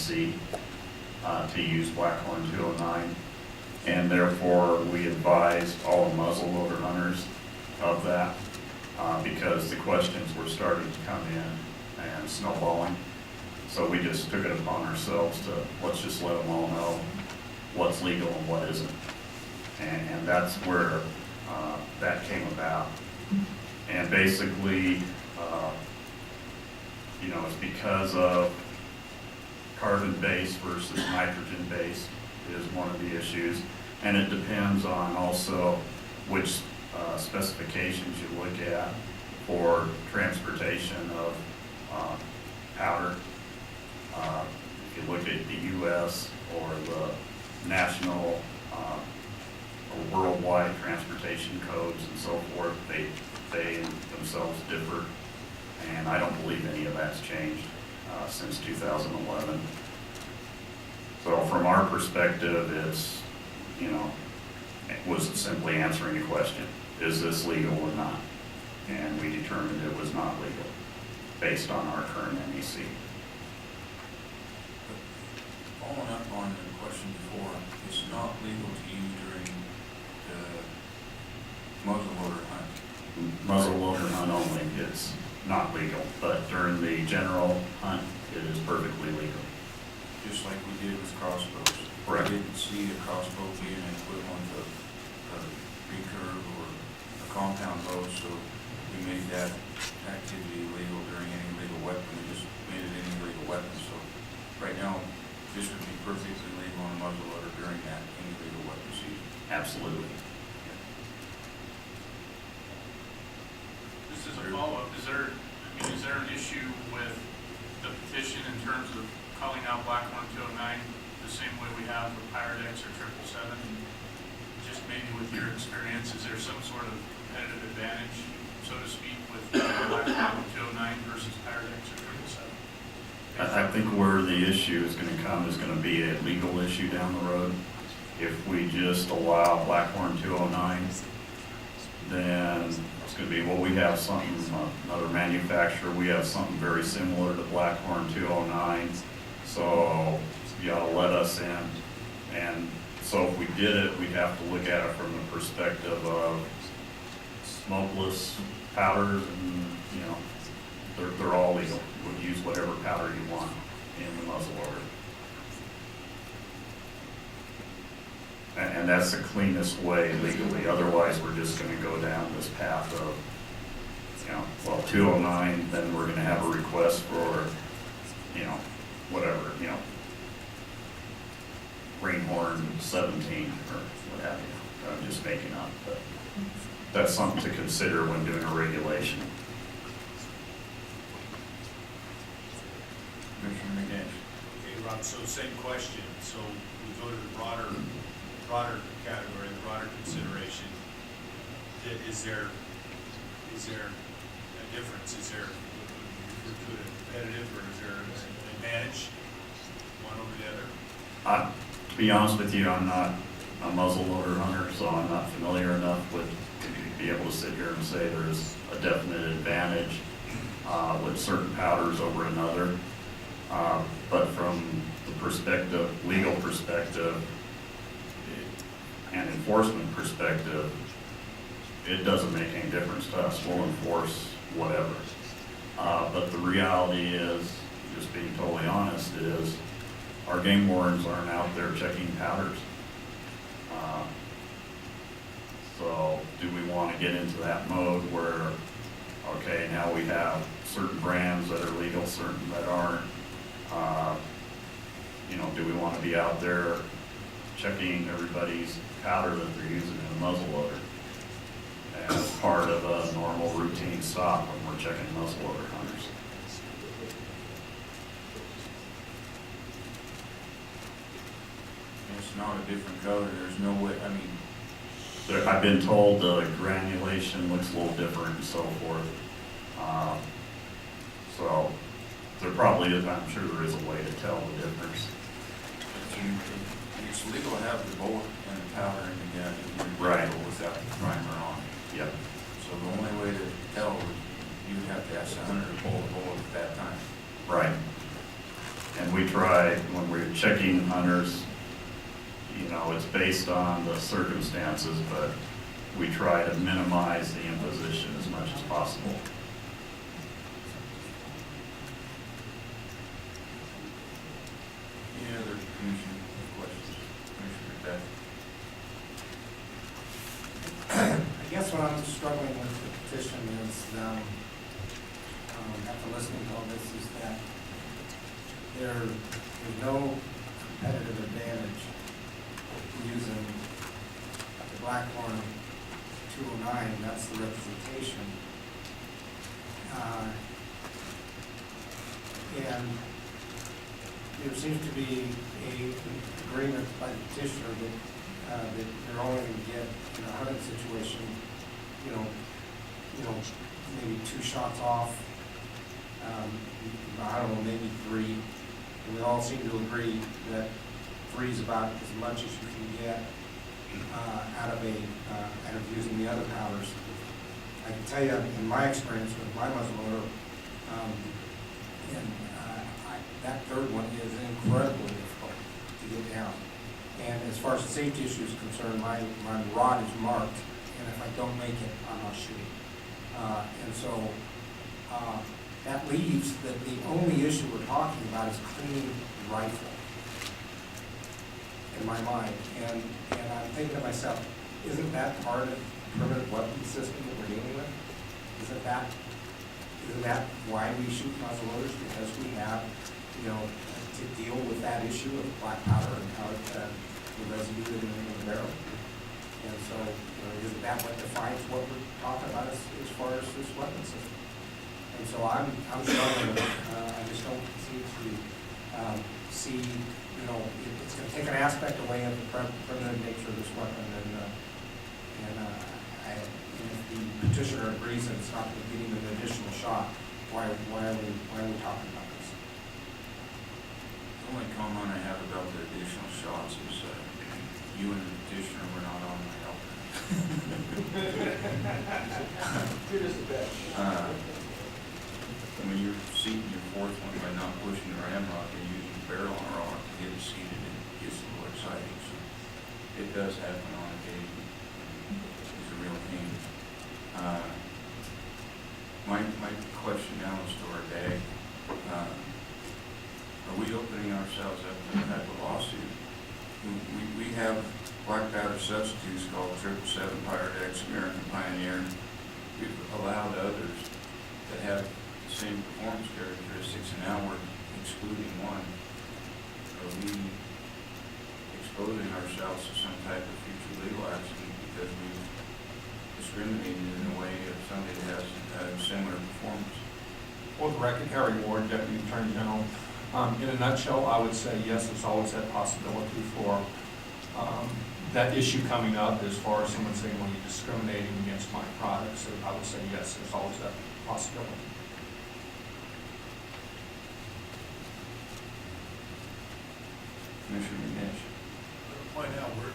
NEC to use Blackhorn 209. And therefore, we advised all the muzzleloader hunters of that because the questions were starting to come in and snowballing. So we just took it upon ourselves to, let's just let them all know what's legal and what isn't. And that's where that came about. And basically, you know, it's because of carbon-based versus nitrogen-based is one of the issues. And it depends on also which specifications you look at for transportation of powder. If you look at the U.S. or the national or worldwide transportation codes and so forth, they themselves differ. And I don't believe any of that's changed since 2011. So from our perspective, it's, you know, it was simply answering a question, is this legal or not? And we determined it was not legal based on our current NEC. Following up on the question before, it's not legal to use during the muzzleloader hunt. Muzzleloader hunt only, it's not legal, but during the general hunt, it is perfectly legal. Just like we did with crossbows. Correct. We didn't see a crossbow being equivalent of a recurve or a compound bow, so we made that activity illegal during any legal weapon. We just made it any legal weapon. So right now, this would be perfectly legal on a muzzleloader during that any legal weapon season. Absolutely. Just as a follow-up, is there an issue with the petition in terms of calling out Blackhorn 209 the same way we have with Pyrodex or 777? Just maybe with your experience, is there some sort of competitive advantage, so to speak, with Blackhorn 209 versus Pyrodex or 777? I think where the issue is going to come is going to be a legal issue down the road. If we just allow Blackhorn 209, then it's going to be, well, we have something, another manufacturer, we have something very similar to Blackhorn 209, so you ought to let us in. And so if we did it, we'd have to look at it from the perspective of smokeless powders, and, you know, they're all legal. We'll use whatever powder you want in the muzzleloader. And that's the cleanest way legally. Otherwise, we're just going to go down this path of, you know, well, 209, then we're going to have a request for, you know, whatever, you know, Greenhorn 17 or what have you. I'm just making up, but that's something to consider when doing a regulation. Commissioner McNash. Okay, Rob, so same question. So we go to the broader category, the broader consideration. Is there a difference? Is there, would you refer to it competitive, or is there an advantage one over the other? To be honest with you, I'm not a muzzleloader hunter, so I'm not familiar enough with to be able to sit here and say there's a definite advantage with certain powders over another. But from the legal perspective, and enforcement perspective, it doesn't make any difference to us. We'll enforce whatever. But the reality is, just being totally honest, is our game wardens aren't out there checking powders. So do we want to get into that mode where, okay, now we have certain brands that are legal, certain that aren't? You know, do we want to be out there checking everybody's powder that they're using in a muzzleloader as part of a normal routine stop when we're checking muzzleloader hunters? It's not a different color. There's no way, I mean, I've been told the granulation looks a little different and so forth. So there probably is, I'm sure there is a way to tell the difference. it's legal to have the bullet and the powder in the gun Right. without the primer on. Yep. So the only way to tell would you would have to ask the hunter to pull the bullet at that time. Right. And we try try, when we're checking hunters, you know, it's based on the circumstances, but we try to minimize the imposition as much as possible. Any other commission questions? Commissioner Beth? I guess what I'm struggling with the petition is, after listening to all this, is that there's no competitive advantage using the Blackhorn 209, that's the representation. And there seems to be an agreement by the petitioner that you're only going to get in a hunting situation, you know, maybe 2 shots off. I don't know, maybe 3. And we all seem to agree that 3 is about as much as you can get out of using the other powders. I can tell you, in my experience with my muzzleloader, that third one is incredibly difficult to get down. And as far as the safety issue is concerned, my rod is marked, and if I don't make it, I'm not shooting. And so that leaves that the only issue we're talking about is clean rifle, in my mind. And I'm thinking to myself, isn't that part of the primitive weapon system that we're dealing with? Isn't that why we shoot muzzleloaders? Because we have, you know, to deal with that issue of black powder and how the residue in the barrel. And so, you know, isn't that what defines what we're talking about as far as this weapon system? And so I'm struggling with it. I just don't seem to see, you know, it's going to take an aspect away of the primitive nature of this weapon. And if the petitioner agrees that it's not going to give him an additional shot, why are we talking about this? The only comment I have about the additional shots is you and the petitioner were not on my help. When you're seating your 4th one by not pushing the ramrod and using the barrel on a rock to get it seated, it gets a little exciting. So it does happen on occasion. It's a real pain. My question now is to our DAG. Are we opening ourselves up to a type of lawsuit? We have black powder substitutes called 7part2, Pyrodex, American Pioneer. We've allowed others that have the same performance characteristics, and now we're excluding one. Are we exposing ourselves to some type of future legal action because we've discriminated in a way of somebody that has similar performance? For the record, Harry Ward, Deputy Attorney General. In a nutshell, I would say yes, there's always that possibility for that issue coming up as far as someone saying, well, you're discriminating against my product. So I would say yes, there's always that possibility. Commissioner Nash. Point out, we're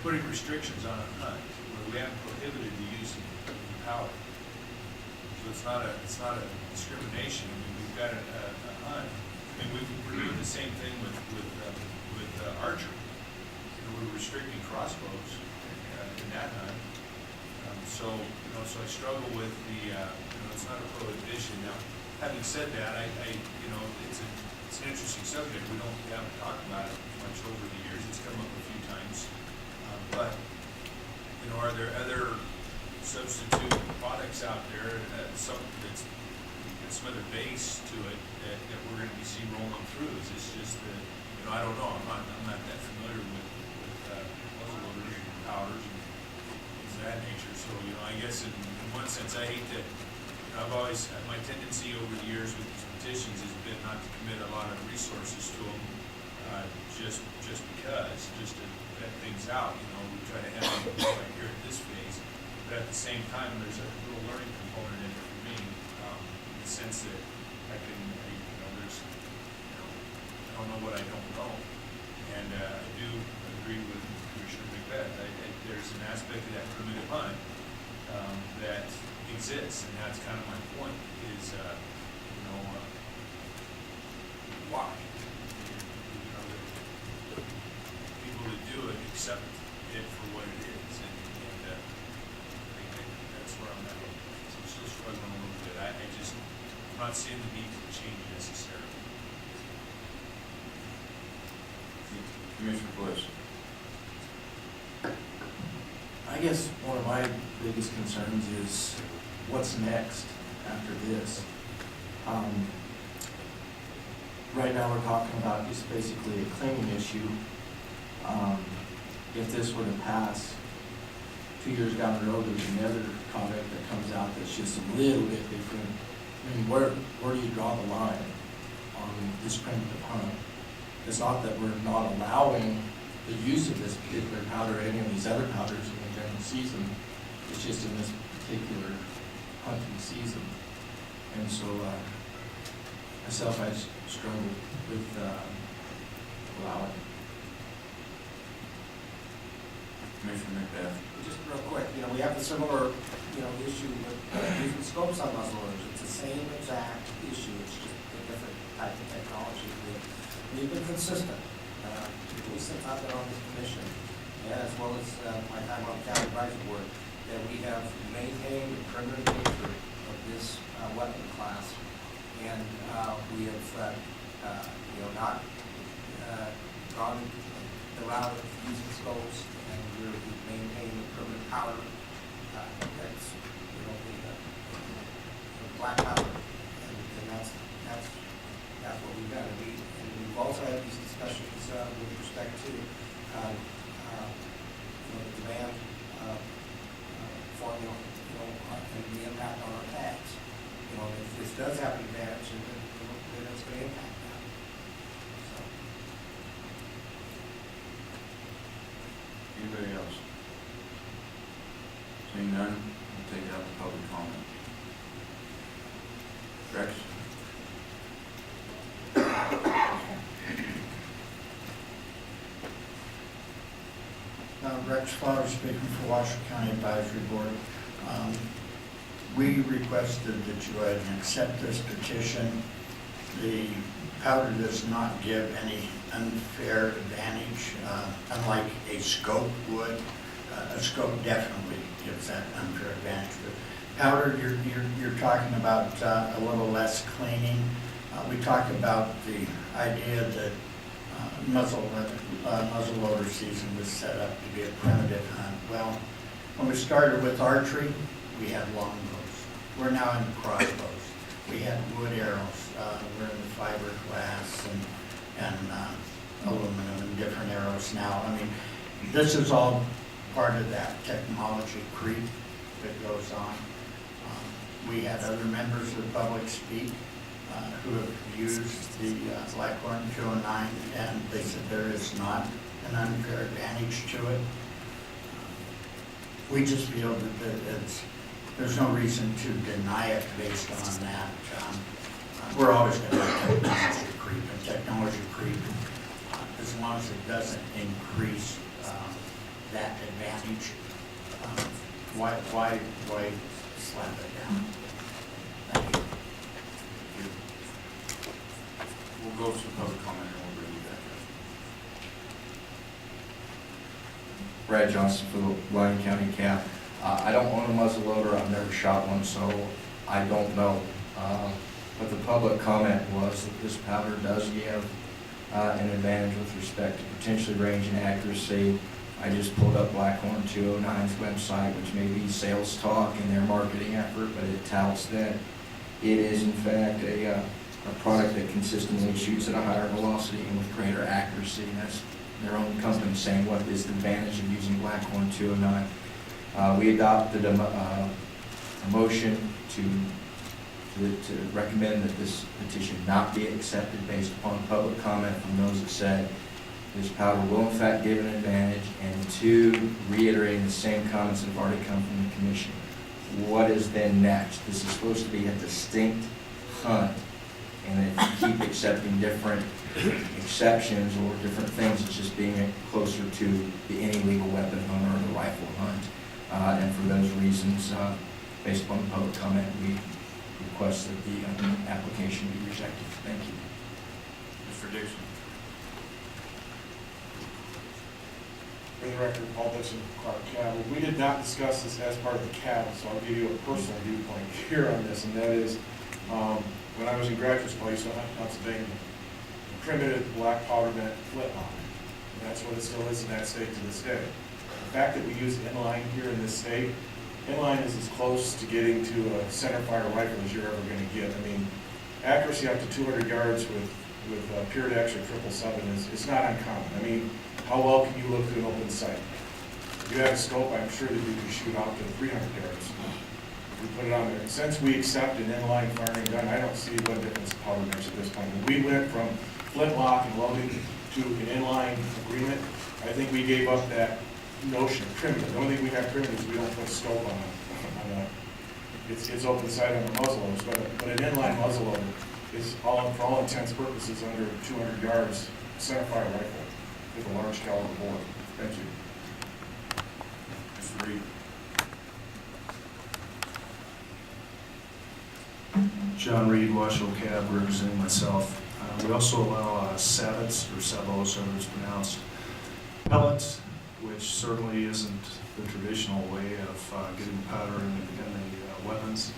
putting restrictions on a hunt where we haven't prohibited the use of powder. So it's not a discrimination. I mean, we've got a hunt. I mean, we're doing the same thing with archery. You know, we're restricting crossbows in that hunt. So I struggle with the, it's not a prohibition. Now, having said that, I it's an interesting subject. We haven't talked about it much over the years. It's come up a few times. But, are there other substitute products out there some other base to it that we're going to be seeing rolling through? Is this just I don't know. I'm not that familiar with muzzleloaders and powders and things of that nature. So I guess in one sense I hate to. I've always my tendency over the years with these petitions has been not to commit a lot of resources to them just because to vet things out. We try to have them right here at this phase. But at the same time, there's a little learning component in it for me, in the sense that I don't know what I don't know. And I do agree with Commissioner McBeth. There's an aspect of that primitive hunt that exists, and that's kind of my point, is, why? Commissioner Bliss. I guess one of my biggest concerns is what's next after this. Right now, we're talking about just basically a cleaning issue. If this were to pass, 2 years down the road, there's another product that comes out that's just a little bit different. I mean, where do you draw the line on this primitive hunt? It's not that we're not allowing the use of this particular powder or any of these other powders in the general season. It's just in this particular hunting season. And so, myself, I struggled with allowing. Commissioner McBeth. Just real quick, we have a similar, issue with using scopes on muzzleloaders. It's the same exact issue, it's just a different type of technology. We've been consistent, at least since I've been on this commission, as well as my time on the county advisory board, that we have maintained the primitive nature of this weapon class, and we have, not gone the route of using scopes, and we've maintained the primitive powder. That's, the black powder, and that's what we've got to be. And we've also had these discussions with respect to the demand formula, and the impact on our tags. If this does have an advantage, then it's going to impact that. So. Anybody else? Seeing none, we'll take out the public comment. Rex? Rex Flower speaking for Washoe County Advisory Board. We requested that you go ahead and accept this petition. The powder does not give any unfair advantage, unlike a scope would. A scope definitely gives that unfair advantage. But powder, you're talking about a little less cleaning. We talked about the idea that muzzleloader season was set up to be a primitive hunt. Well, when we started with archery, we had longbows. We're now in crossbows. We had wood arrows. We're in the fiberglass and aluminum and different arrows now. I mean, this is all part of that technology creep that goes on. We had other members of the public speak who have used the Blackhorn 209, and they said there is not an unfair advantage to it. We just feel that there's no reason to deny it based on that. We're always going to have technology creep, and technology creep, as long as it doesn't increase that advantage, why slap it down? Thank you. We'll go to public comment and we'll bring you back up. Brad Johnson for the Lyon County CAP. I don't own a muzzleloader. I've never shot one, so I don't know. But the public comment was that this powder does give an advantage with respect to potentially range and accuracy. I just pulled up Blackhorn 209's website, which may be sales talk in their marketing effort, but it touts that it is in fact a product that consistently shoots at a higher velocity and with greater accuracy. And that's their own company saying what is the advantage of using Blackhorn 209. We adopted a motion to recommend that this petition not be accepted based upon public comment from those that said this powder will in fact give an advantage, and two, reiterating the same comments that have already come from the commission. What is then next? This is supposed to be a distinct hunt, and if you keep accepting different exceptions or different things, it's just being closer to any legal weapon hunt or the rifle hunt. And for those reasons, based upon the public comment, we request that the application be rejected. Thank you. Mr. Dixon. For the record, Paul Dixon, Clark Cattle. We did not discuss this as part of the cattle, so I'll give you a personal viewpoint here on this, and that is, when I was in graduate school, I used to hunt in Pennsylvania. The primitive black powder meant flintlock. And that's what it still is in that state to this day. The fact that we use inline here in this state, inline is as close to getting to a center fire rifle as you're ever gonna get. I mean, accuracy up to 200 yards with Pure X or 777 is not uncommon. I mean, how well can you look through an open sight? If you have a scope, I'm sure that you can shoot out to 300 yards. We put it on there. Since we accept an inline firing gun, I don't see what difference powder makes at this point. When we went from flintlock and loading to an inline agreement, I think we gave up that notion of primitive. The only thing we have primitive is we don't put a scope on it's open sight on the muzzleloaders, but an inline muzzleloader is for all intents and purposes under 200 yards center fire rifle with a large caliber bore. Thank you. Mr. Reed. John Reed, Washoe Cab, representing myself. We also allow sabots, or sabos, however it's pronounced, pellets, which certainly isn't the traditional way of getting powder in the weapons.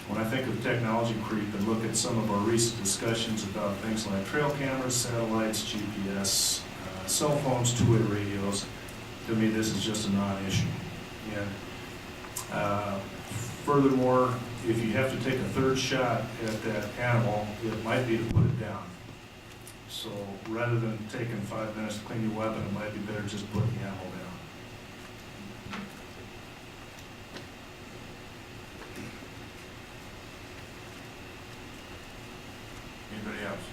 When I think of technology creep and look at some of our recent discussions about things like trail cameras, satellites, GPS, cell phones, two-way radios, to me this is just a non-issue. And furthermore, if you have to take a third shot at that animal, it might be to put it down. So rather than taking 5 minutes to clean your weapon, it might be better just put the animal down. Anybody else?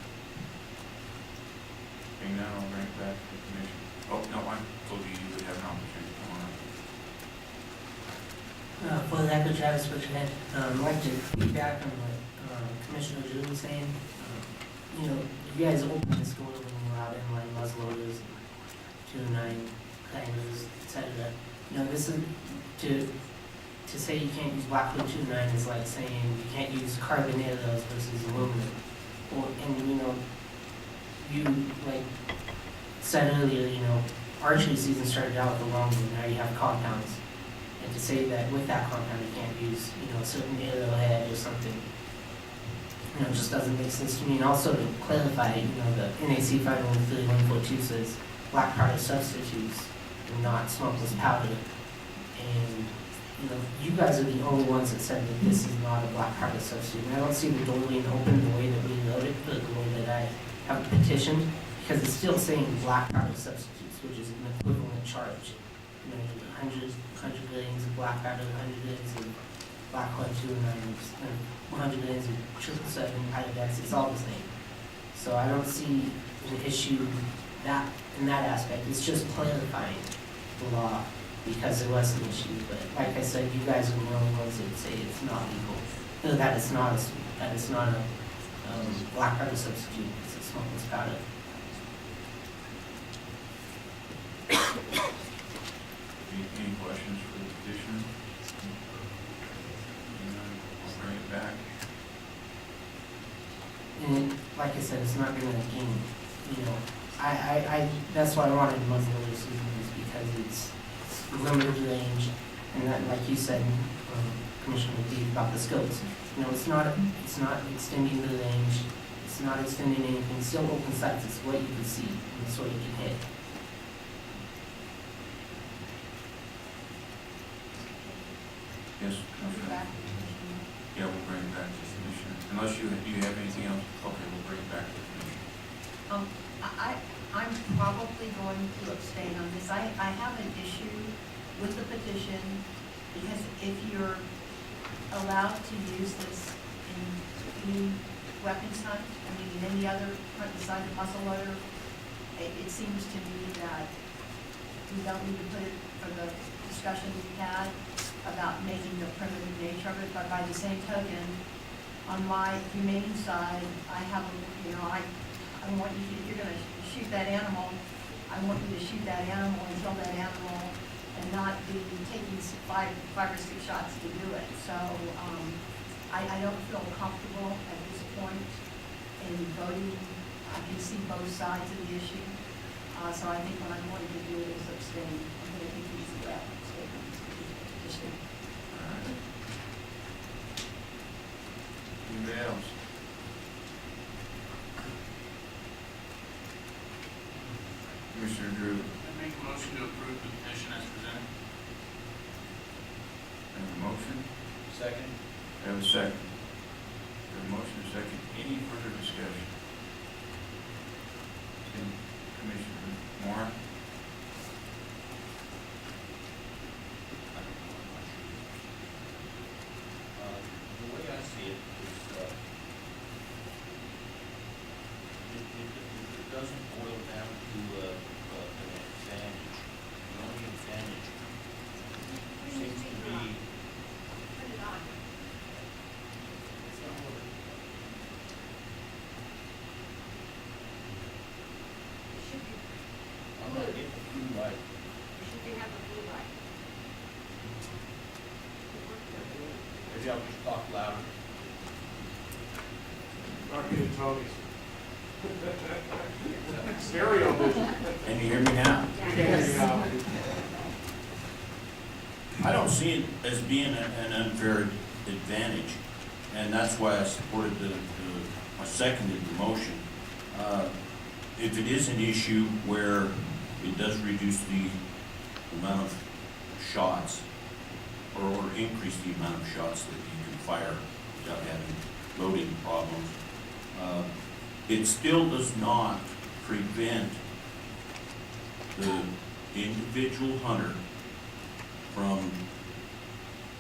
Being none, I'll bring it back to the commission. Oh, no, I told you you would have an opportunity. Come on up. For the record, Travis Bertrand, I'd like to feedback on what Commissioner Julie was saying. You know, you guys opened this door when you were out inline muzzleloaders, 209 clangers, etc. You know, this is to say you can't use Blackhorn 209 is like saying you can't use carbon arrows versus aluminum. And you know, you like said earlier, you know, archery season started out with a long one. Now you have compounds. And to say that with that compound you can't use, you know, a certain arrowhead or something, you know, just doesn't make sense to me. And also to clarify, you know, the NAC 513.142 says black powder substitutes and not smokeless powder. And, you know, you guys are the only ones that said that this is not a black powder substitute. And I don't see the door being open the way that we wrote it, or the way that I have it petitioned, because it's still saying black powder substitutes, which is an equivalent charge. You know, 100 grains of black powder, 100 grains of Blackhorn 209, and 100 grains of 777 Pyrodex, it's all the same. So I don't see an issue that in that aspect. It's just clarifying the law because there was an issue. But like I said, you guys are the only ones that say it's not legal, that it's not a black powder substitute. It's a smokeless powder. Any questions for the petitioner? I'll bring it back. And like I said, it's not going to gain, you know, that's why I wanted muzzleloader season is because it's limited range, and that, like you said, Commissioner McGee, about the scopes, you know, it's not extending the range, it's not extending anything, it's still open sights, it's what you can see, and it's what you can hit. Yes, Commissioner? Yeah, we'll bring it back to the commissioner. Unless you have anything else, okay, we'll bring it back to the commissioner. I'm probably going to abstain on this. I have an issue with the petition because if you're allowed to use this in any weapons hunt, I mean, in any other hunt besides a muzzleloader, it seems to me that we don't need to put it for the discussion we had about making the primitive nature of it, but by the same token, on my humane side, I have, you know, I want you to, if you're gonna shoot that animal, I want you to shoot that animal and kill that animal and not be taking five or six shots to do it. So, I don't feel comfortable at this point in voting. I can see both sides of the issue. So I think what I'm going to do is abstain. I'm going to use the statement. All right. Anybody else? Commissioner Drew, I make a motion to approve the petition as presented. have a motion? Second? Have a second. Have a motion, a second. Any further discussion? Commissioner Moore? The way I see it is, if it doesn't boil down to an advantage, the only advantage seems to be. Put it on. It should be, I'm not getting the blue light. you should have a blue light. Maybe I'll just talk louder. Stereo vision. Can you hear me now? Yes. I don't see it as being an unfair advantage, and that's why I supported I seconded the motion. If it is an issue where it does reduce the amount of shots, or increase the amount of shots that you can fire without having loading problems, it still does not prevent the individual hunter from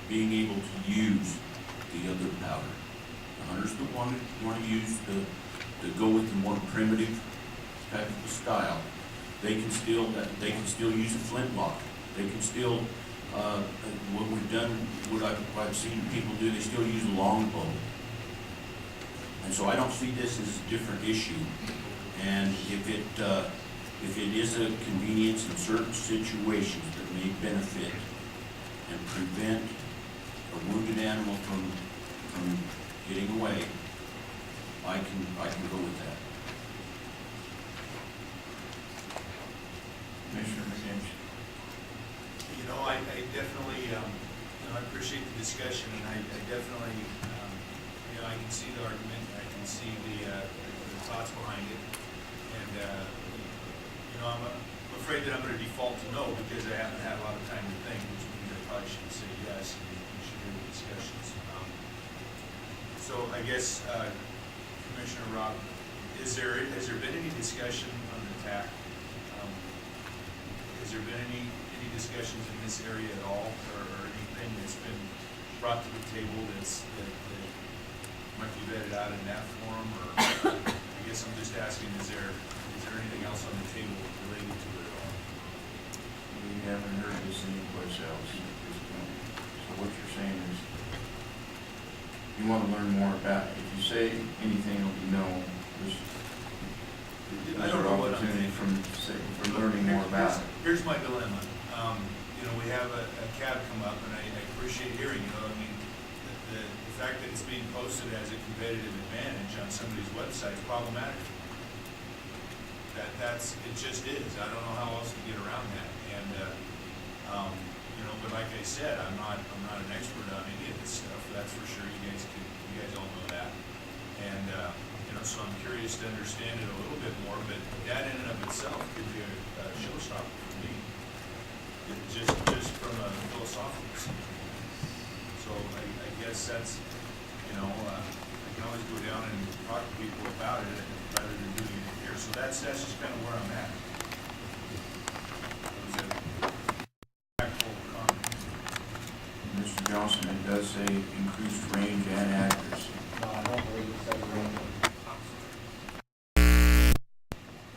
being able to use the other powder. The hunters that want to use go with the more primitive type of style, they can still use a flintlock. They can still what I've seen people do, they still use a longbow. And so I don't see this as a different issue. And if it is a convenience in certain situations that may benefit and prevent a wounded animal from getting away, I can go with that. Commissioner McKenzie? You know, I definitely, I appreciate the discussion, and I definitely, I can see the argument, I can see the thoughts behind it, and, I'm afraid that I'm gonna default to no, because I haven't had a lot of time to think, which means I probably should say yes, and we should hear the discussions. So I guess, Commissioner Rob, has there been any discussion on the TAC? Has there been any discussions in this area at all, or anything that's been brought to the table that might be vetted out in that form, or I guess I'm just asking, is there anything else on the table related to it at all? We haven't heard this anyplace else at this point. So what you're saying is, you want to learn more about it. If you say anything, it'll be no. I don't know what I'm opportunity from learning more about it. Here's my dilemma. We have a cab come up, and I appreciate hearing, the fact that it's being posted as a competitive advantage on somebody's website is problematic. It just is. I don't know how else to get around that. And, but like I said, I'm not an expert on any of this stuff. That's for sure. You guys all know that. And, so I'm curious to understand it a little bit more, but that in and of itself could be a showstopper for me. Just from a philosophical standpoint. So I guess that's, I can always go down and talk to people about it rather than doing it here. So that's just kind of where I'm at. That was a impactful comment. Mr. Johnson, it does say increased range and accuracy. No, I don't believe it says range.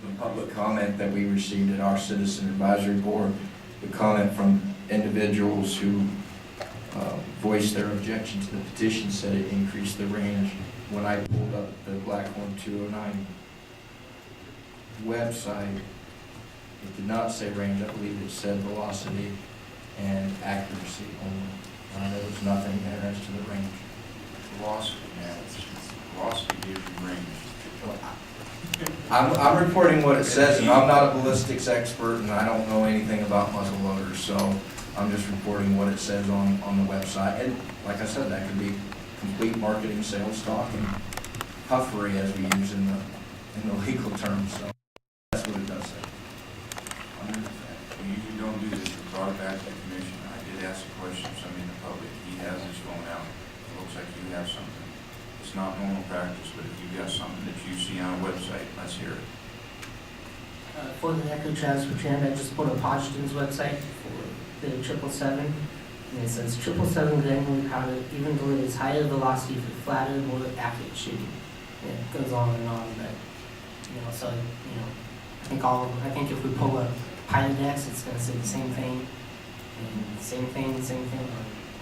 The public comment that we received at our Citizen Advisory Board, the comment from individuals who voiced their objection to the petition said it increased the range. When I pulled up the Blackhorn 209 website, it did not say range. I believe it said velocity and accuracy only. There was nothing there as to the range. Velocity, velocity gives you range. I'm reporting what it says, and I'm not a ballistics expert, and I don't know anything about muzzleloaders, so I'm just reporting what it says on the website. And like I said, that could be complete marketing, sales talk, and puffery, as we use in the legal terms. So that's what it does say. for the Echo Travis Bertrand, I just put a Podgeton's website for the 777, and it says 777 granular powder, even though it is higher velocity for flatter, more accurate shooting. And it goes on and on, but, so, I think if we pull a Pilot X, it's gonna say the same thing, and same thing on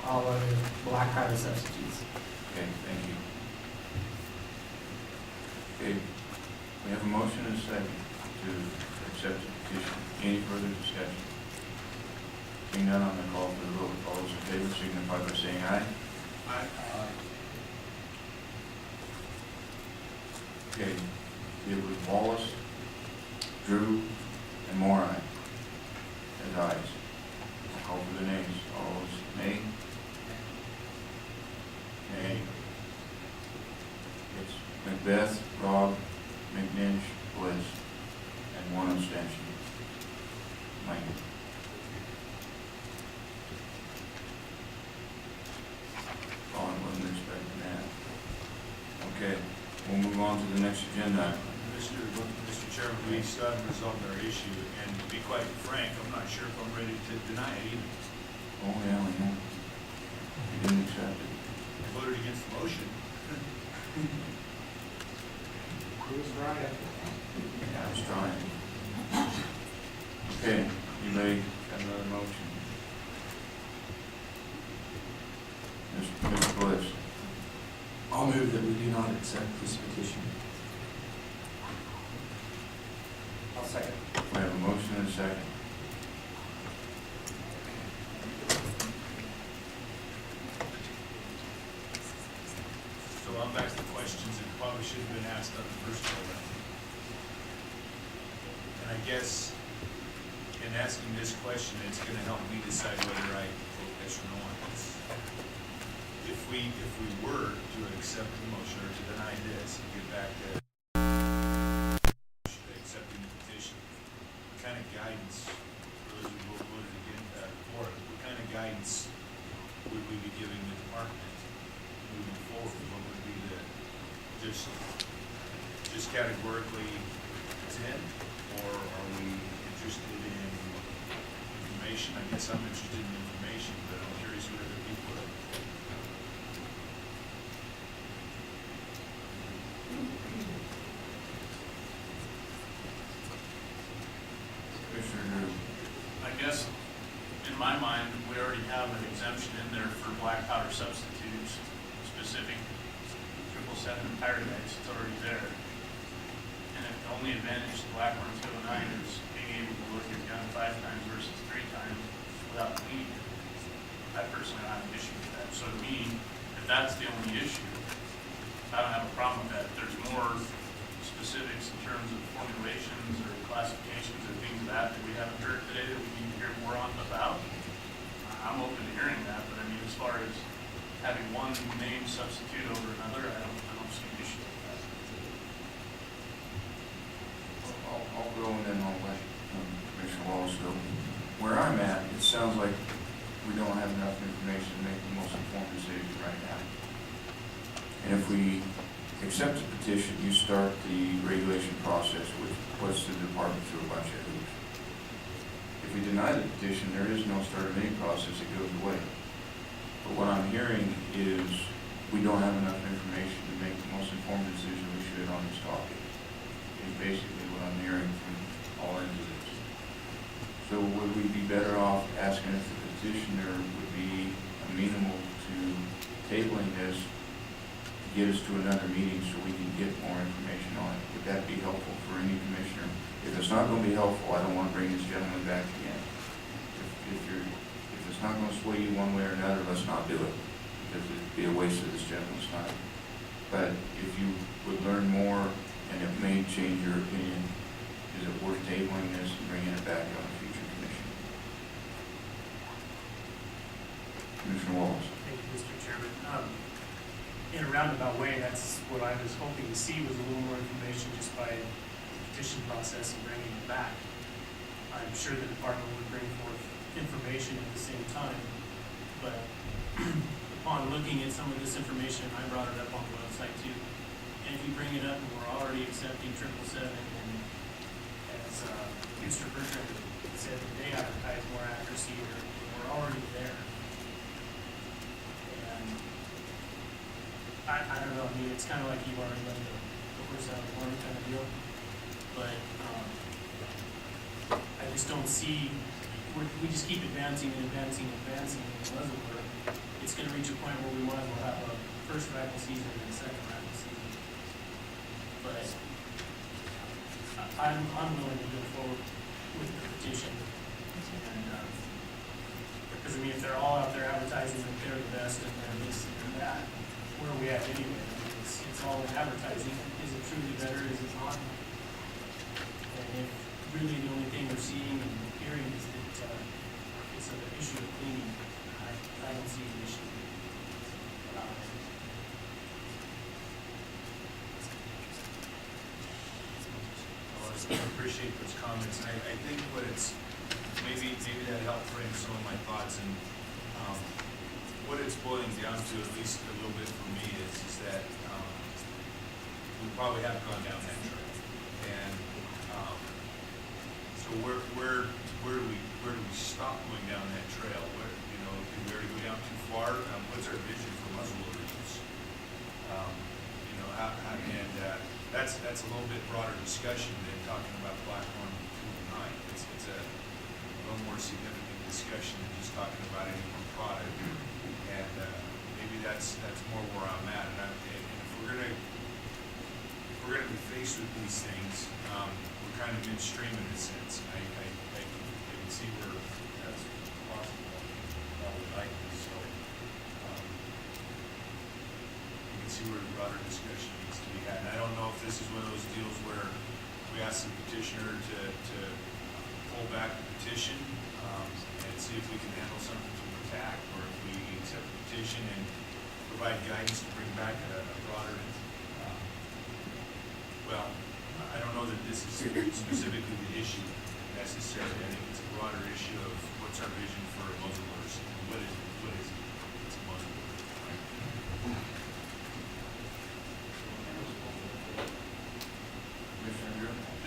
all other black powder substitutes. Okay, thank you. Okay, we have a motion and a second to accept the petition. Any further discussion? Seeing none, on the call for the vote. All those in favor signify by saying aye. Aye. Okay, it was Wallace, Drew, and Moran as ayes. I'll call for the names. All those nay? Nay. It's Macbeth, Rob, McNinch, Bliss, and one abstention. Mike. Oh, I wasn't expecting that. Okay, we'll move on to the next agenda. Mr. Chairman, we still haven't resolved our issue, and to be quite frank, I'm not sure if I'm ready to deny it either. Oh, yeah, I know. You didn't accept it. I voted against the motion. Yeah, I was trying. Okay, you ready? Got another motion? Mr. Bliss. I'll move that we do not accept this petition. I'll second. We have a motion and a second. So I'm back to the questions that probably should have been asked on the first go round. And I guess in asking this question, it's gonna help me decide whether I vote yes or no on this. If we were to accept the motion or to deny this and get back to accepting the petition, what kind of guidance, for those who voted again, for it, what kind of guidance would we be giving the department moving forward? What would be the, just categorically 10, or are we interested in information? I guess I'm interested in information, but I'm curious what other people are. Commissioner Drew. I guess, in my mind, we already have an exemption in there for black powder substitutes, specific 777 and Pyrex, it's already there. And if the only advantage to Blackhorn 209 is being able to look at gun 5 times versus 3 times without cleaning it, I personally don't have an issue with that. So to me, if that's the only issue, I don't have a problem with that. If there's more specifics in terms of formulations or classifications or things that we haven't heard today that we need to hear more on about, I'm open to hearing that. But I mean, as far as having one name substitute over another, I don't see an issue with that. I'll go and then I'll let Commissioner Wallace go. Where I'm at, it sounds like we don't have enough information to make the most informed decision right now. And if we accept the petition, you start the regulation process, which puts the department through a bunch of hoops. If we deny the petition, there is no start of any process, it goes away. But what I'm hearing is we don't have enough information to make the most informed decision we should on this topic. Is basically what I'm hearing from all ends of this. So would we be better off asking if the petitioner would be amenable to tabling this to get us to another meeting so we can get more information on it? Would that be helpful for any commissioner? If it's not going to be helpful, I don't want to bring this gentleman back again. If it's not going to sway you one way or another, let's not do it, because it'd be a waste of this gentleman's time. But if you would learn more and it may change your opinion, is it worth tabling this and bringing it back on a future commission? Commissioner Wallace. Thank you, Mr. Chairman. In a roundabout way, that's what I was hoping to see, was a little more information just by the petition process and bringing it back. I'm sure the department would bring forth information at the same time, but upon looking at some of this information, I brought it up on the website too. And if you bring it up and we're already accepting 777 and as mean, it's kind of like you've already let the horse out of the barn kind of deal. But, I just don't see, we just keep advancing and advancing and advancing in the muzzleloader. It's gonna reach a point where we might as well have a first rifle season and a second rifle season. But I'm willing to go forward with the petition. And, because I mean, if they're all out there advertising that they're the best and they're this and that, where are we at anyway? I mean, it's all advertising. Is it truly better? Is it not? And if really the only thing we're seeing and hearing is that it's an issue of cleaning, I don't see an issue. I appreciate those comments, and I think what it's, maybe that helped frame some of my thoughts, and what it's boiling down to, at least a little bit for me, is that we probably haven't gone down that trail. And so where do we stop going down that trail? Where, you know, do we already go down too far? What's our vision for muzzleloader use? You know, and that's a little bit broader discussion than talking about Blackhorn 2 and 9. It's a little more significant discussion than just talking about any one product. And maybe that's more where I'm at. And if we're gonna be faced with these things, we're kind of midstream in a sense. I can see where that's possible. That would like this. So you can see where the broader discussion needs to be had. And I don't know if this is one of those deals where we ask the petitioner to pull back the petition and see if we can handle something from attack, or if we accept the petition and provide guidance to bring back a broader, well, I don't know that this is specifically the issue necessarily. I think it's a broader issue of what's our vision for muzzleloaders, and what is it? It's a muzzleloader.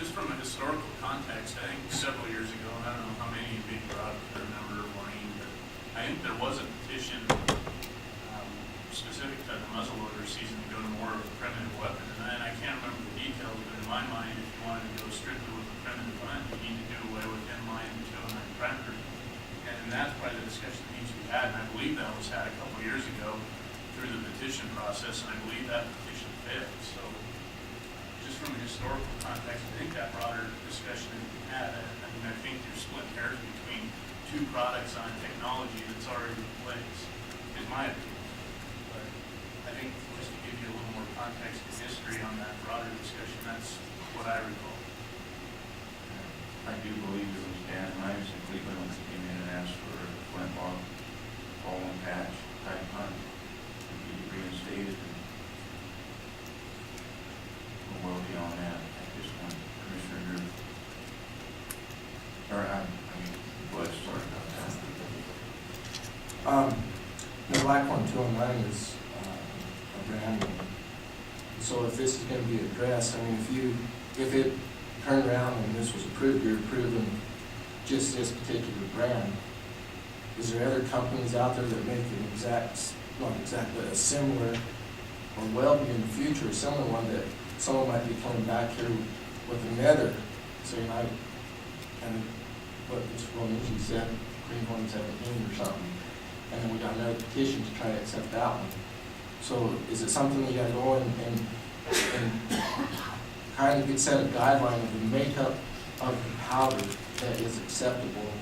Just from a historical context, I think several years ago, and I don't know how many of you brought up, remember, Maureen, but I think there was a petition specific to the muzzleloader season to go to more of a primitive weapon. And I can't remember the details, but in my mind, if you wanted to go strictly with a primitive hunt, you need to do away with inline and 209 primary. And that's probably the discussion that needs to be had. And I believe that was had a couple of years ago through the petition process, and I believe that petition failed. So just from a historical context, I think that broader discussion that we had, I mean, I think you're splitting hairs between two products on technology that's already in place, in my opinion. But I think just to give you a little more context and history on that broader discussion, that's what I recall. I do believe it was Dan Rives in Cleveland that came in and asked for a flintlock, ball and patch type hunt to be reinstated. And we're well beyond that at this point. Commissioner Drew. Or, I mean, Buzz, sorry about that. The Blackhorn 209 is a brand name. So if this is going to be addressed, I mean, if it turned around and this was approved, you're approving just this particular brand. Is there other companies out there that make an not exactly a similar, or well be in the future, a similar one that someone might be coming back here with another, saying, and what Mr. Williams said, Greenhorn 17 or something, and then we got another petition to try to accept that one. So is it something you got to go in and kind of set a guideline of the makeup of the powder that is acceptable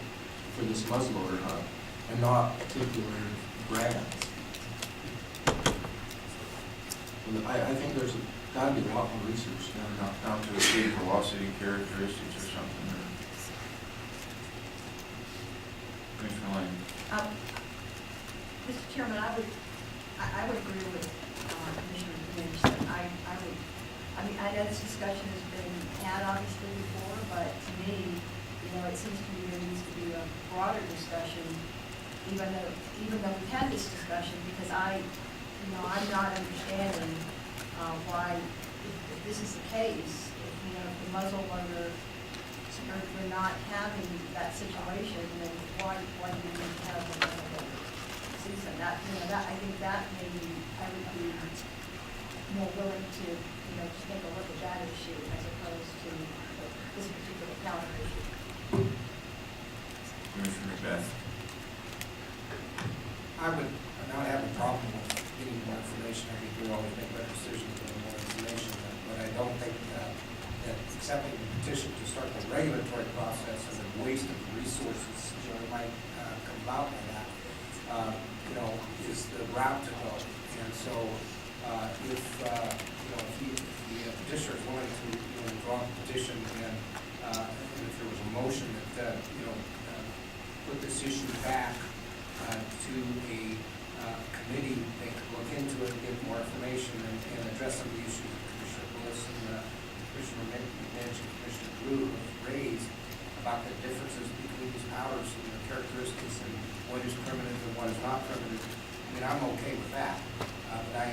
for this muzzleloader hunt, and not particular brands? I think there's got to be a lot more research done. Down to a speed velocity characteristics or something. Or Commissioner Lane. Mr. Chairman, I would agree with Commissioner Lynch that I mean, I know this discussion has been had obviously before, but to me, you know, it seems to me there needs to be a broader discussion, even though we've had this discussion, because I'm not understanding why, if this is the case, if the muzzleloader, we're not having that situation, then why do we need to have a muzzleloader season? I think that maybe I would be more willing to, just take a look at that issue as opposed to this particular powder issue. Commissioner Beth? I would not have a problem with getting more information. I think we always make better decisions with more information, but I don't think that accepting the petition to start the regulatory process is a waste of resources, that might come about by that, is the route to go. And so, if the petitioner is willing to, withdraw the petition and if there was a motion that, put this issue back to a committee, they could look into it, give more information, and address some of the issues that Commissioner Willis and Commissioner Mitch and Commissioner Drew have raised about the differences between these powders and their characteristics and what is primitive and what is not primitive. I mean, I'm okay with that, but I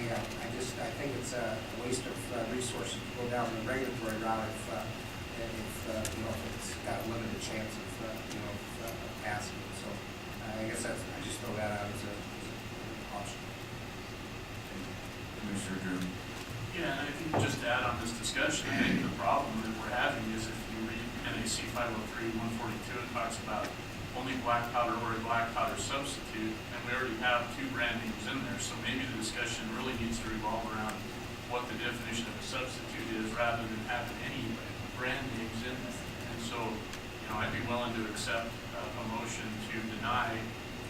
think it's a waste of resources to go down the regulatory route if it's got a limited chance of passing. So I guess I just throw that out as an option. Commissioner Drew? Yeah, and I think just to add on this discussion, I think the problem that we're having is if you read NAC 503-142, it talks about only black powder or a black powder substitute, and we already have 2 brand names in there, so maybe the discussion really needs to revolve around what the definition of a substitute is rather than having any brand names in there. And so, I'd be willing to accept a motion to deny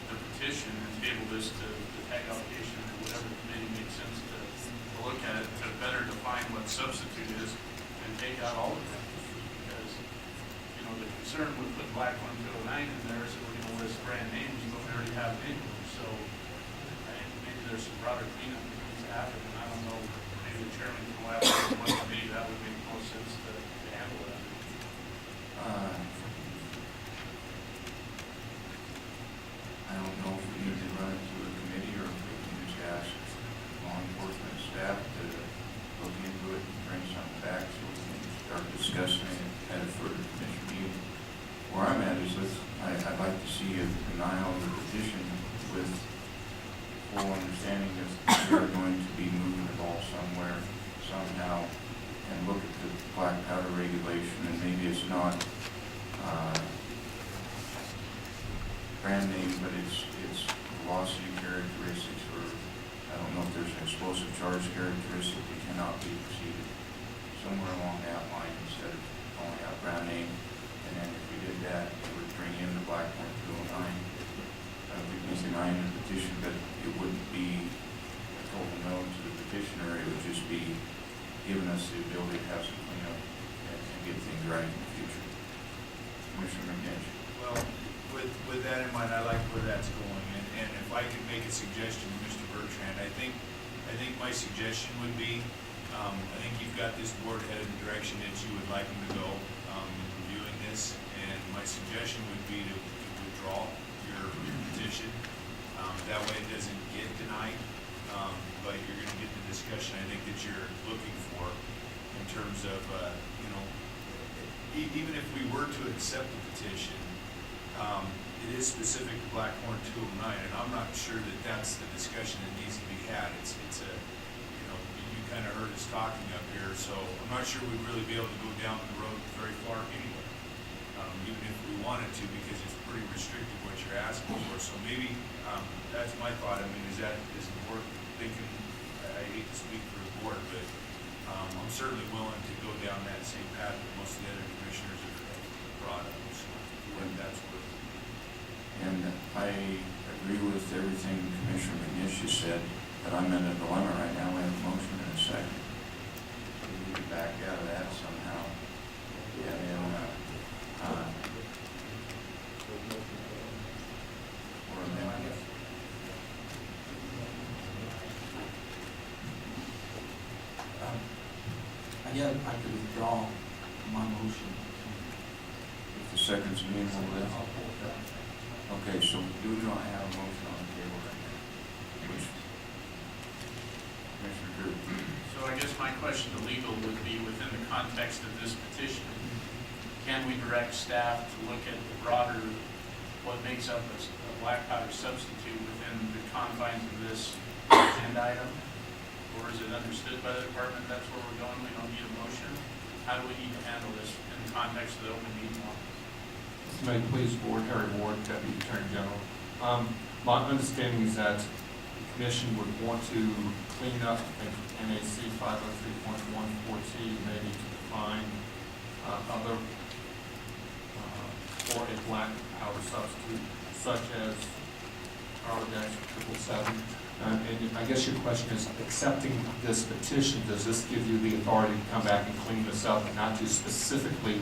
the petition and table this to the tag allocation or whatever committee makes sense to look at it, to better define what substitute is and take out all of that. Because, the concern with putting Blackhorn 209 in there is that we're going to list brand names, but we already have names. So I think maybe there's some broader cleanup that needs to happen, and I don't know, maybe the chairman can elaborate on what committee that would make most sense to handle that. I don't know if we need to run it through a committee or if we can just ask law enforcement staff to look into it and bring something back so we can start discussing it at a further commission meeting. Where I'm at is I'd like to see a denial of the petition with full understanding that we're going to be moving the ball somewhere, somehow, and look at the black powder regulation, and maybe it's not brand name, but it's velocity characteristics, or I don't know if there's an explosive charge characteristic that cannot be exceeded, somewhere along that line instead of calling out brand name. And then if we did that, it would bring in the Blackhorn 209. We'd be denying the petition, but it wouldn't be a total no to the petitioner. It would just be giving us the ability to have some cleanup and get things right in the future. Commissioner McNish? Well, with that in mind, I like where that's going, and if I could make a suggestion to Mr. Bertrand, I think my suggestion would be, I think you've got this board headed in the direction that you would like them to go, in reviewing this, and my suggestion would be to withdraw your petition. That way it doesn't get denied, but you're gonna get the discussion I think that you're looking for in terms of, even if we were to accept the petition, it is specific to Blackhorn 209, and I'm not sure that that's the discussion that needs to be had. It's a, you kind of heard us talking up here, so I'm not sure we'd really be able to go down the road very far anyway, even if we wanted to, because it's pretty restrictive what you're asking for. So maybe, that's my thought. I mean, is the board thinking, I hate to speak for the board, but I'm certainly willing to go down that same path that most of the other commissioners have brought up, so if that's what. And I agree with everything Commissioner McNish has said, but I'm in a dilemma right now. We have a motion in a second. We need to back out of that somehow. And then, or amend it. Again, I could withdraw my motion. If the second's being held in. I'll pull it down. Okay, so do we not have a motion on the table right now? Which, Commissioner Drew? So I guess my question to legal would be within the context of this petition, can we direct staff to look at the broader, what makes up a black powder substitute within the confines of this agenda item? Or is it understood by the department that's where we're going, we don't need a motion? How do we need to handle this in the context of the open meeting law? Mr. Mayor, please, Board, Harry Ward, Deputy Attorney General. My understanding is that the commission would want to clean up NAC 503.14T, maybe to define other or a black powder substitute, such as Powerdex 777. And I guess your question is, accepting this petition, does this give you the authority to come back and clean this up and not to specifically,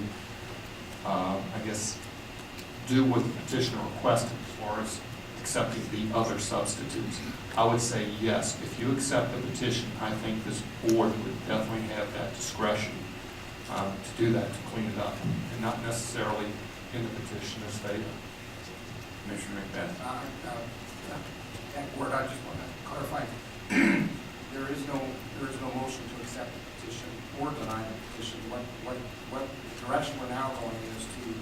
I guess, do what the petitioner requested as far as accepting the other substitutes? I would say yes. If you accept the petition, I think this board would definitely have that discretion to do that, to clean it up, and not necessarily in the petitioner's favor. Commissioner McBeth. That word, I just want to clarify. There is no motion to accept the petition or deny the petition. What direction we're now going is to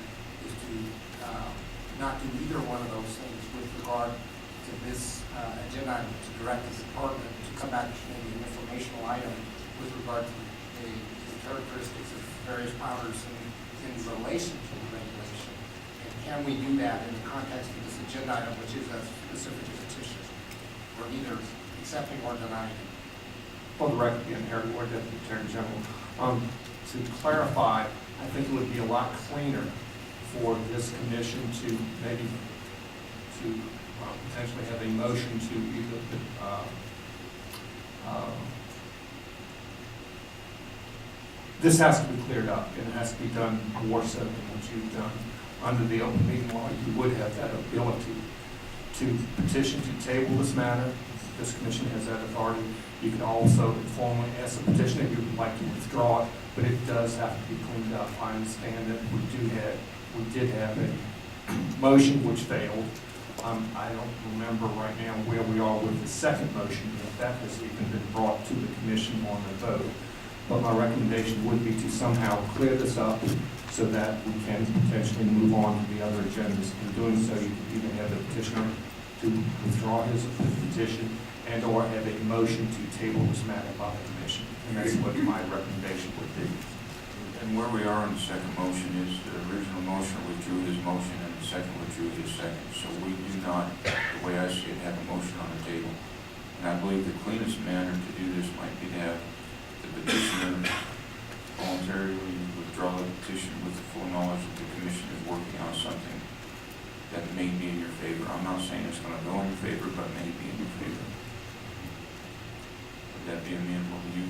not do either one of those things with regard to this agenda item, to direct the department to come back to maybe an informational item with regard to the characteristics of various powders in relation to the regulation. And can we do that in the context of this agenda item, which is a specific petition? We're either accepting or denying it. For the record, again, Harry Ward, Deputy Attorney General. To clarify, I think it would be a lot cleaner for this commission to maybe potentially have a motion to either this has to be cleared up, and it has to be done more so than what you've done under the open meeting law. You would have that ability to petition to table this matter. This commission has that authority. You can also informally ask the petitioner if you would like to withdraw it, but it does have to be cleaned up. I understand that we did have a motion which failed. I don't remember right now where we are with the second motion, if that has even been brought to the commission on the vote. But my recommendation would be to somehow clear this up so that we can potentially move on to the other agendas. In doing so, you can even have the petitioner to withdraw his petition and or have a motion to table this matter by the commission. And that's what my recommendation would be. And where we are on the second motion is the original motion withdrew his motion and the second withdrew his second. So we do not, the way I see it, have a motion on the table. And I believe the cleanest manner to do this might be to have the petitioner voluntarily withdraw the petition with the full knowledge that the commission is working on something that may be in your favor. I'm not saying it's going to go in your favor, but may be in your favor. Would that be amenable to you?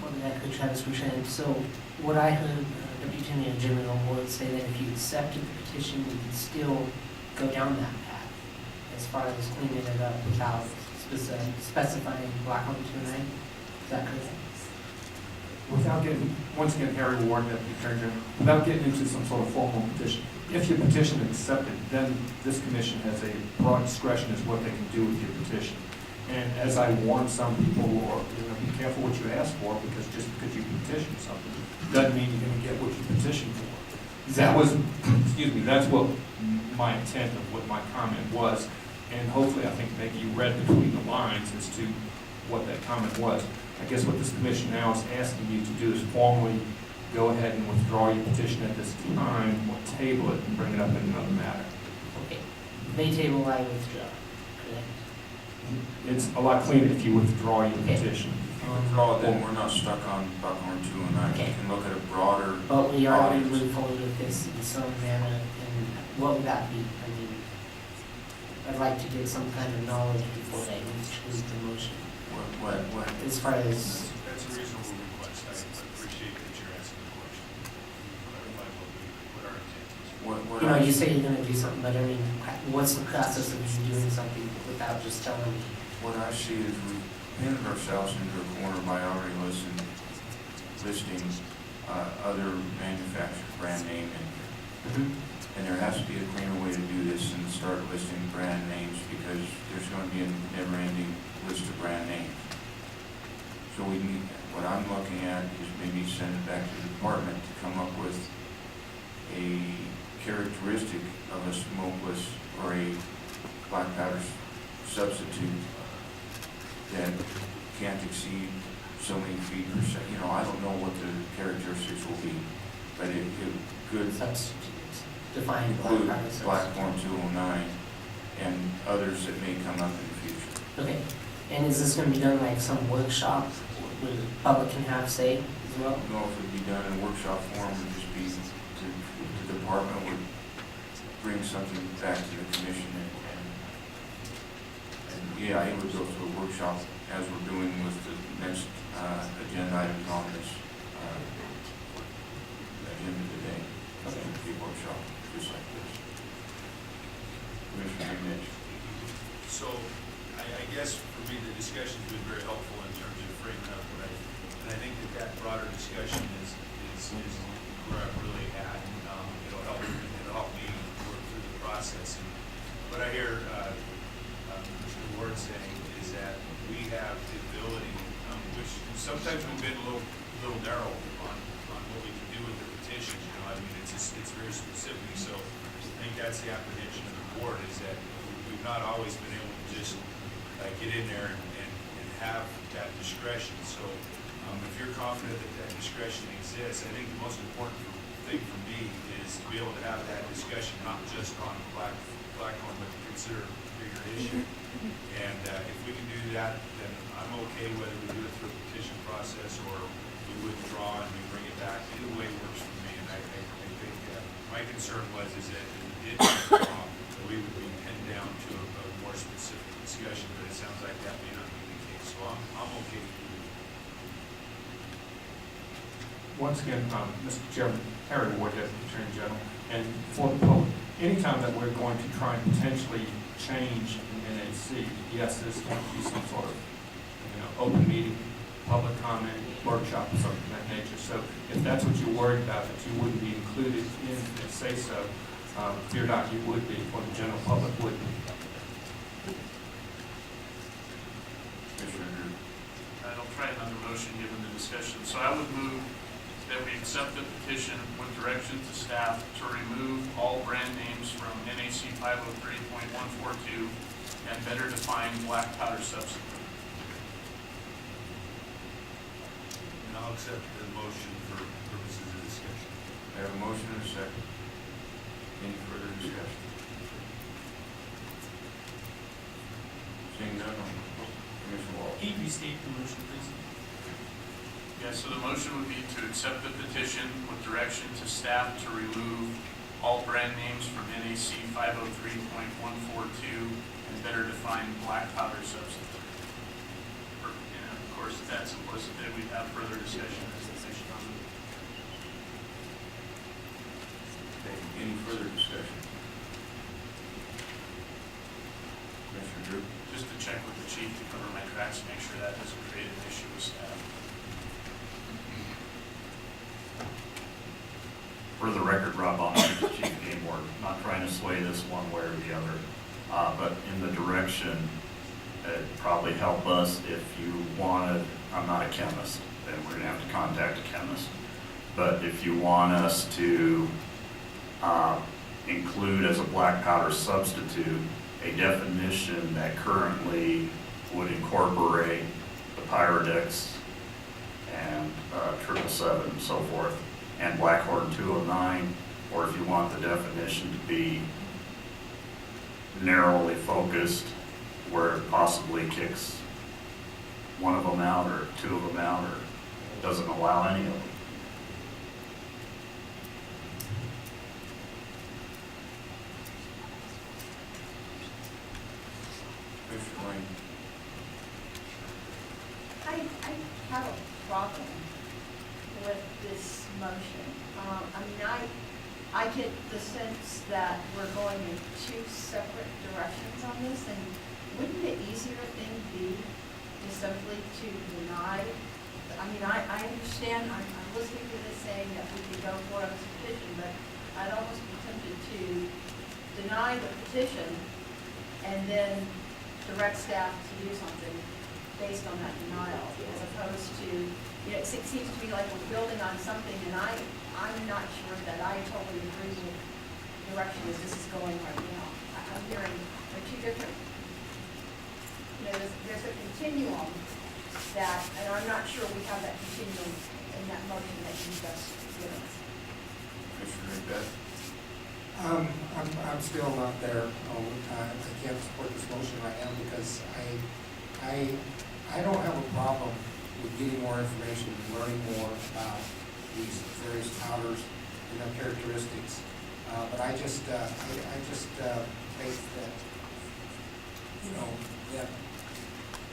For the record, Travis Bertrand. So what I heard Deputy Attorney General would say that if you accepted the petition, you could still go down that path as far as cleaning it up without specifying Blackhorn 209. Is that correct? Without getting, once again, Harry Ward, Deputy Attorney General, without getting into some sort of formal petition. If your petition is accepted, then this commission has a broad discretion as what they can do with your petition. And as I warn some people, or be careful what you ask for, because just because you petition something doesn't mean you're going to get what you petitioned for. That was, excuse me, that's what my intent of what my comment was. And hopefully, I think maybe you read between the lines as to what that comment was. I guess what this commission now is asking you to do is formally go ahead and withdraw your petition at this time, or table it and bring it up in another matter. Okay. May table, I withdraw. Correct. It's a lot cleaner if you withdraw your Okay. petition. If you withdraw it, then we're not stuck on Blackhorn 209. Okay. We can look at a broader But we are going to audience. move forward with this in some manner, and what would that be? I mean, I'd like to get some kind of knowledge before I choose the motion. What? As far as, That's a reasonable request. I appreciate that you're asking the question. Clarify what our intent is. What you know, I- you say you're gonna do something, but I mean, what's the process of you doing something without just telling me? What I see is we painted ourselves into a corner by already listing other manufacturers' brand name in here. And there has to be a cleaner way to do this than start listing brand names, because there's going to be a never-ending list of brand names. So we need, what I'm looking at is maybe send it back to the department to come up with a characteristic of a smokeless or a black powder substitute that can't exceed so many feet per second. You know, I don't know what the characteristics will be, but it could Substitutes, define black include powder substitute. Blackhorn 209 and others that may come up in the future. Okay, and is this gonna be done like some workshop where the public can have say as well? I don't know if it'd be done in workshop form, or just be, the department would bring something back to the commission and yeah, it would go to a workshop as we're doing with the next, agenda items on this, agenda today. Okay. It would be a workshop, just like this. Commissioner Mitch. So, I guess for me, the discussion's been very helpful in terms of framing up what and I think that broader discussion is where I'm really at. It'll help me work through the process. And what I hear, Commissioner Ward saying is that we have the ability, which sometimes we've been a little narrow on what we can do with the petition. You know, I mean, it's very specific. So I think that's the apprehension of the board, is that we've not always been able to just get in there and have that discretion. So if you're confident that that discretion exists, I think the most important thing for me is to be able to have that discussion, not just on Blackhorn, but to consider a bigger issue. And if we can do that, then I'm okay whether we do it through a petition process or we withdraw and we bring it back. Either way works for me. And I think my concern is that if we did withdraw, that we would be pinned down to a more specific discussion, but it sounds like that may not be the case. So I'm okay with it. Once again, Mr. Chairman, Harry Ward, Deputy Attorney General, and for the public, anytime that we're going to try and potentially change an NAC, yes, there's going to be some sort of, open meeting, public comment, workshop, or something of that nature. So if that's what you're worried about, that you wouldn't be included in the say-so, fear not, you would be, or the general public would be. I'll try another motion given the discussion. So I would move that we accept the petition with direction to staff to remove all brand names from NAC 503.142 and better define black powder substitute. And I'll accept the motion for purposes of discussion. I have a motion and a second. Any further discussion? Seeing none, Commissioner Wall. Can you restate the motion, please? Yeah, so the motion would be to accept the petition with direction to staff to remove all brand names from NAC 503.142 and better define black powder substitute. And of course, if that's implicit, that we have further discussion as the petition on it. Okay, any further discussion? Commissioner Drew? Just to check with the chief to cover my tracks, make sure that doesn't create an issue with staff. For the record, Rob, I'm the chief game warden, not trying to sway this one way or the other, but in the direction, it'd probably help us if you wanted, I'm not a chemist, then we're gonna have to contact a chemist, but if you want us to include as a black powder substitute a definition that currently would incorporate the Pyrodex and 777 and so forth, and Blackhorn 209, or if you want the definition to be narrowly focused where it possibly kicks one of them out or two of them out or doesn't allow any of them. Commissioner Lane? I have a problem with this motion. I mean, I get the sense that we're going in two separate directions on this, and wouldn't the easier thing be to simply to deny? I mean, I understand, I'm listening to this saying that we could go for a petition, but I'd almost be tempted to deny the petition and then direct staff to do something based on that denial, as opposed to, it seems to me like we're building on something, and I'm not sure that I totally agree with the direction as this is going right now. I'm hearing there are two different you know, there's a continuum that, and I'm not sure we have that continuum in that motion that you just given us. Commissioner Beth? I'm still not there all the time. I can't support this motion right now because I don't have a problem with getting more information and learning more about these various powders and their characteristics. But I just think that, you know, that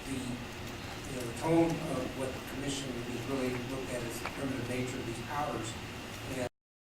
the tone of what the commission is really looked at as the primitive nature of these powders